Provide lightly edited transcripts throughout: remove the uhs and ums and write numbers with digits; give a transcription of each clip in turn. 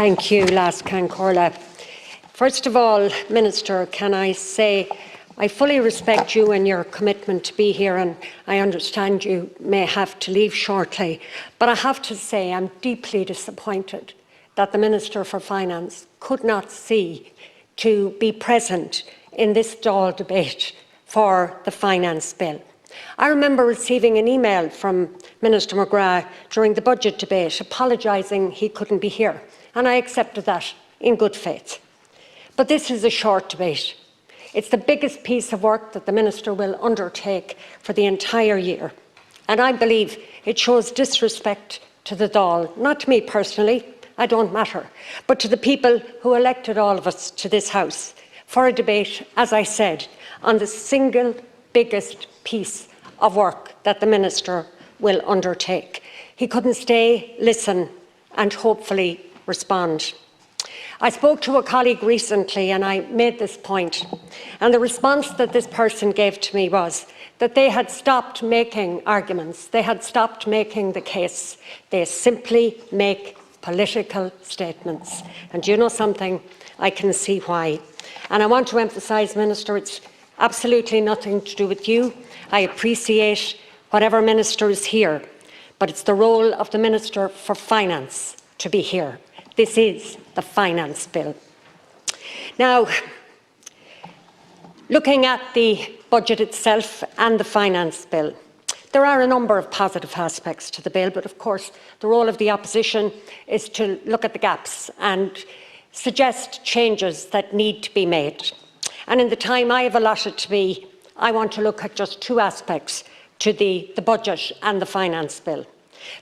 Thank you, Las Cancorla. First of all, Minister, can I say I fully respect you and your commitment to be here, and I understand you may have to leave shortly. But I have to say I'm deeply disappointed that the Minister for Finance could not see to be present in this Dáil debate for the finance bill. I remember receiving an email from Minister McGrath during the budget debate apologising he couldn't be here, and I accepted that in good faith. But this is a short debate. It's the biggest piece of work that the Minister will undertake for the entire year, and I believe it shows disrespect to the Dáil, not to me personally, I don't matter, but to the people who elected all of us to this House for a debate, as I said, on the single biggest piece of work that the Minister will undertake. He couldn't stay, listen and hopefully respond. I spoke to a colleague recently and I made this point, and the response that this person gave to me was that they had stopped making arguments, they had stopped making the case, they simply make political statements. And you know something, I can see why. And I want to emphasise, Minister, it's absolutely nothing to do with you. I appreciate whatever minister is here, but it's the role of the Minister for Finance to be here. This is the finance bill. Now, looking at the budget itself and the finance bill, there are a number of positive aspects to the bill, but of course the role of the opposition is to look at the gaps and suggest changes that need to be made. And in the time I have allotted to me, I want to look at just two aspects to the budget and the finance bill.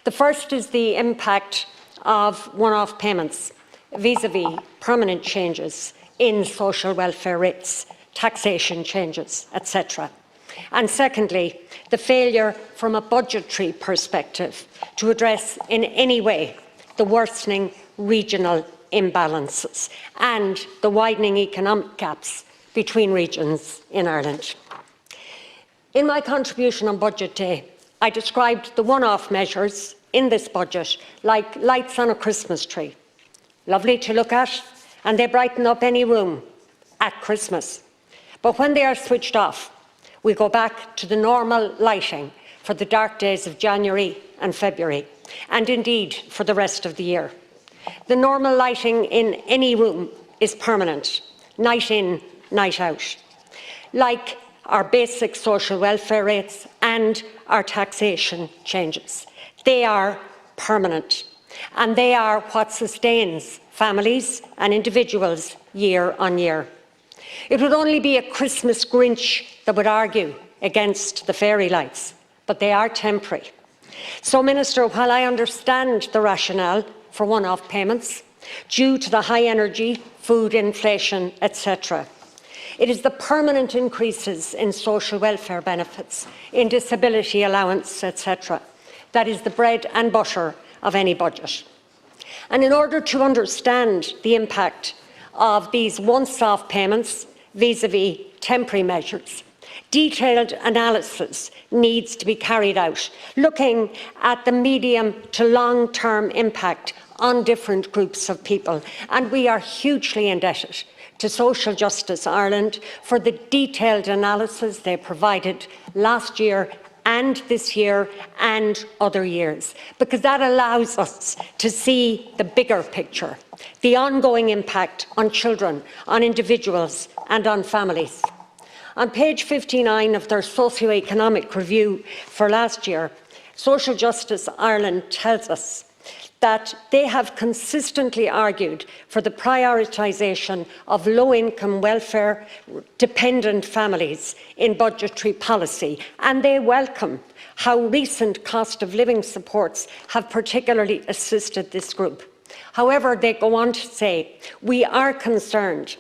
The first is the impact of one-off payments vis-à-vis permanent changes in social welfare rates, taxation changes, etc. And secondly, the failure from a budgetary perspective to address in any way the worsening regional imbalances and the widening economic gaps between regions in Ireland. In my contribution on Budget Day, I described the one-off measures in this budget like lights on a Christmas tree. Lovely to look at, and they brighten up any room at Christmas. But when they are switched off, we go back to the normal lighting for the dark days of January and February, and indeed for the rest of the year. The normal lighting in any room is permanent, night in, night out. Like our basic social welfare rates and our taxation changes. They are permanent, and they are what sustains families and individuals year on year. It would only be a Christmas Grinch that would argue against the fairy lights, but they are temporary. So, Minister, while I understand the rationale for one-off payments due to the high energy, food inflation, etc., it is the permanent increases in social welfare benefits, in disability allowance, etc., that is the bread and butter of any budget. And in order to understand the impact of these once-off payments vis-à-vis temporary measures, detailed analysis needs to be carried out, looking at the medium to long-term impact on different groups of people. And we are hugely indebted to Social Justice Ireland for the detailed analysis they provided last year and this year and other years, because that allows us to see the bigger picture, the ongoing impact on children, on individuals and on families. On page 59 of their socio-economic review for last year, Social Justice Ireland tells us that they have consistently argued for the prioritisation of low-income welfare-dependent families in budgetary policy, and they welcome how recent cost of living supports have particularly assisted this group. However, they go on to say, we are concerned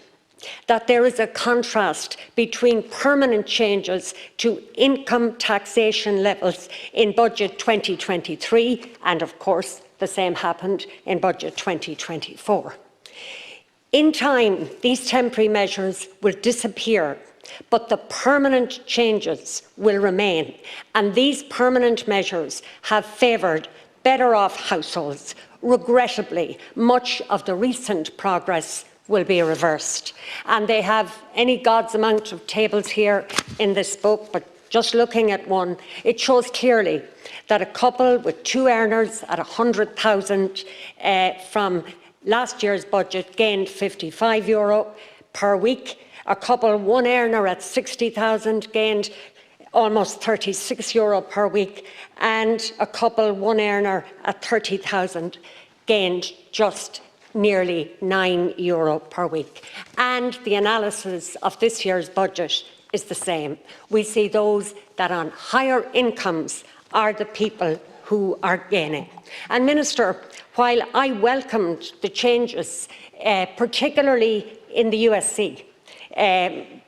that there is a contrast between permanent changes to income taxation levels in Budget 2023 and, of course, the same happened in Budget 2024. In time, these temporary measures will disappear, but the permanent changes will remain, and these permanent measures have favoured better-off households, regrettably, much of the recent progress will be reversed. And they have any god's amount of tables here in this book, but just looking at one, it shows clearly that a couple with two earners at €100,000 from last year's budget gained €55 per week. A couple, one earner at 60,000 gained almost €36 per week, and a couple, one earner at 30,000 gained just nearly €9 per week. And the analysis of this year's budget is the same. We see those that on higher incomes are the people who are gaining. And Minister, while I welcomed the changes, particularly in the USC,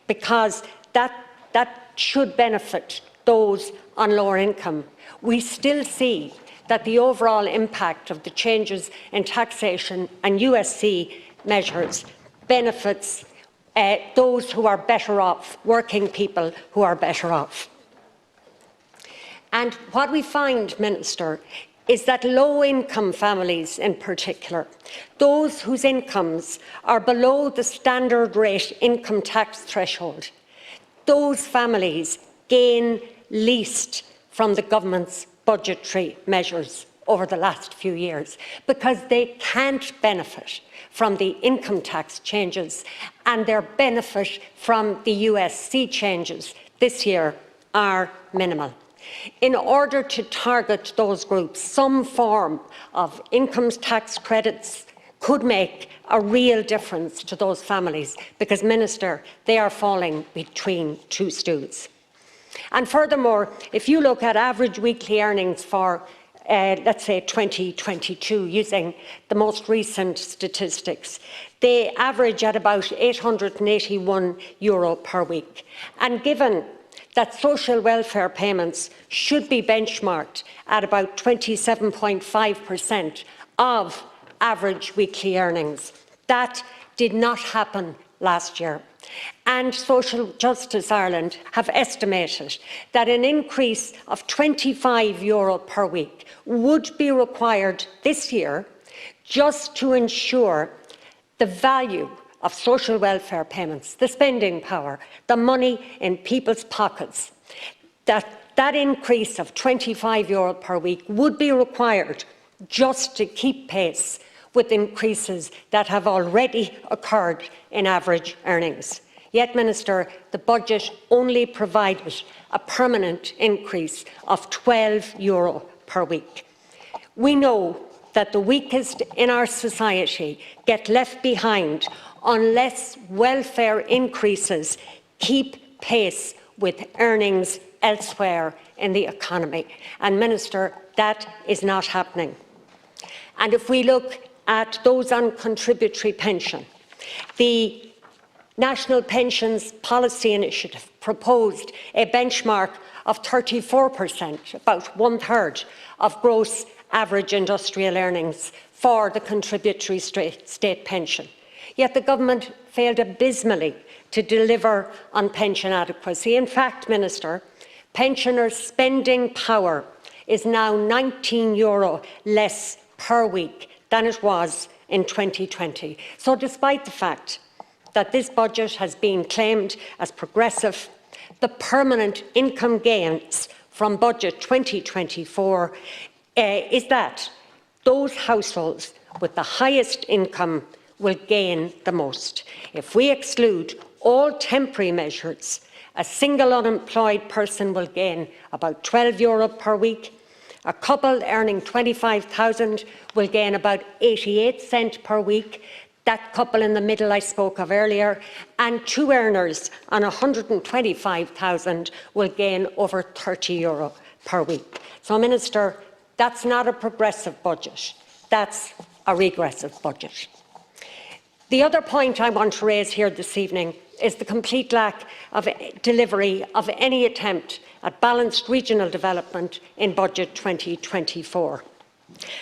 because that should benefit those on lower income, we still see that the overall impact of the changes in taxation and USC measures benefits those who are better off, working people who are better off. And what we find, Minister, is that low-income families in particular, those whose incomes are below the standard rate income tax threshold, those families gain least from the government's budgetary measures over the last few years because they can't benefit from the income tax changes, and their benefit from the USC changes this year are minimal. In order to target those groups, some form of income tax credits could make a real difference to those families because, Minister, they are falling between two stools. And furthermore, if you look at average weekly earnings for let's say 2022, using the most recent statistics, they average at about €881 per week. And given that social welfare payments should be benchmarked at about 27.5% of average weekly earnings, that did not happen last year. And Social Justice Ireland have estimated that an increase of €25 per week would be required this year just to ensure the value of social welfare payments, the spending power, the money in people's pockets, that increase of €25 per week would be required just to keep pace with increases that have already occurred in average earnings. Yet, Minister, the budget only provided a permanent increase of €12 per week. We know that the weakest in our society get left behind unless welfare increases keep pace with earnings elsewhere in the economy. And, Minister, that is not happening. And if we look at those on contributory pension, the National Pensions Policy Initiative proposed a benchmark of 34%, about one-third of gross average industrial earnings for the contributory state pension. Yet the government failed abysmally to deliver on pension adequacy. In fact, Minister, pensioners' spending power is now €19 less per week than it was in 2020. So despite the fact that this budget has been claimed as progressive, the permanent income gains from budget 2024 is that those households with the highest income will gain the most. If we exclude all temporary measures, a single unemployed person will gain about €12 per week. A couple earning $25,000 will gain about 88 cents per week. That couple in the middle I spoke of earlier, and two earners on $125,000 will gain over €30 per week. So, Minister, that's not a progressive budget. That's a regressive budget. The other point I want to raise here this evening is the complete lack of delivery of any attempt at balanced regional development in budget 2024.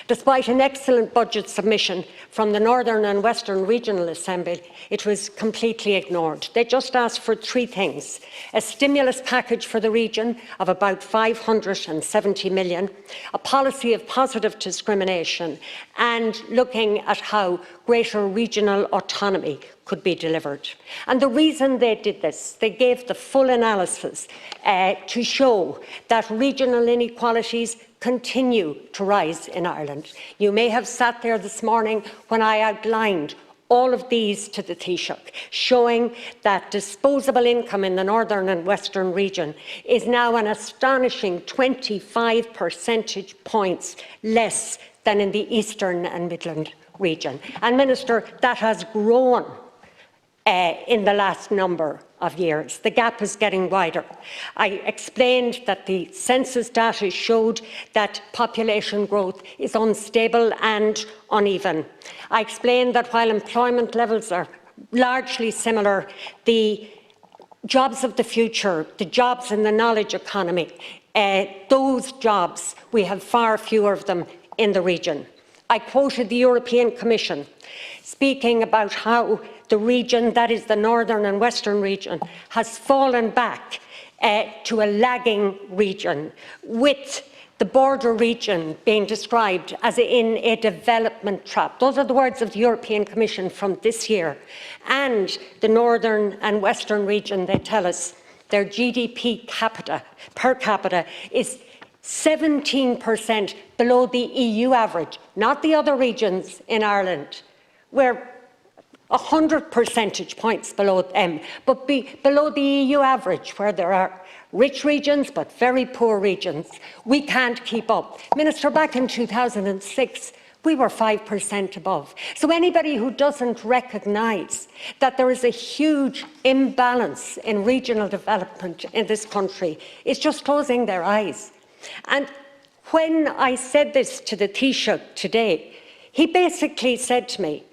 Despite an excellent budget submission from the Northern and Western Regional Assembly, it was completely ignored. They just asked for three things: a stimulus package for the region of about 570 million, a policy of positive discrimination, and looking at how greater regional autonomy could be delivered. And the reason they did this, they gave the full analysis to show that regional inequalities continue to rise in Ireland. You may have sat there this morning when I outlined all of these to the Taoiseach, showing that disposable income in the Northern and Western region is now an astonishing 25 percentage points less than in the Eastern and Midland region. And Minister, that has grown in the last number of years. The gap is getting wider. I explained that the census data showed that population growth is unstable and uneven. I explained that while employment levels are largely similar, the jobs of the future, the jobs in the knowledge economy, those jobs, we have far fewer of them in the region. I quoted the European Commission speaking about how the region, that is the Northern and Western region, has fallen back to a lagging region, with the border region being described as in a development trap. Those are the words of the European Commission from this year. And the Northern and Western region, they tell us, their GDP per capita is 17% below the EU average, not the other regions in Ireland. We're 100 percentage points below them, but below the EU average, where there are rich regions but very poor regions. We can't keep up. Minister, back in 2006, we were 5% above. So anybody who doesn't recognise that there is a huge imbalance in regional development in this country is just closing their eyes. And when I said this to the Taoiseach today, he basically said to me,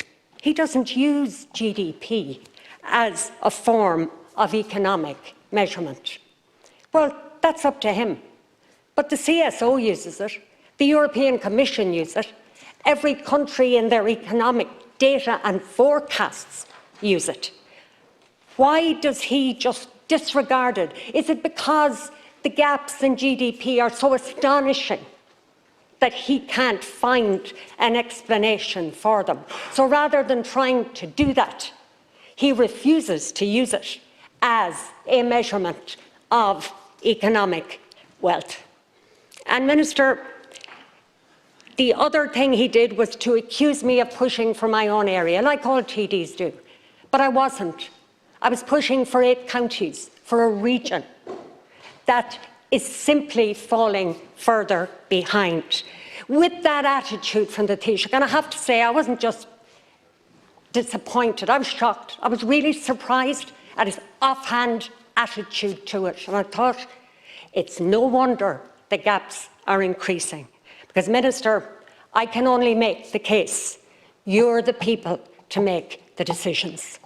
he doesn't use GDP as a form of economic measurement. Well, that's up to him. But the CSO uses it, the European Commission uses it, every country in their economic data and forecasts use it. Why does he just disregard it? Is it because the gaps in GDP are so astonishing that he can't find an explanation for them? So rather than trying to do that, he refuses to use it as a measurement of economic wealth. And Minister, the other thing he did was to accuse me of pushing for my own area, like all TDs do. But I wasn't. I was pushing for 8 counties, for a region that is simply falling further behind. With that attitude from the Taoiseach, and I have to say, I wasn't just disappointed, I was shocked. I was really surprised at his offhand attitude to it. And I thought, it's no wonder the gaps are increasing. Because, Minister, I can only make the case. You're the people to make the decisions.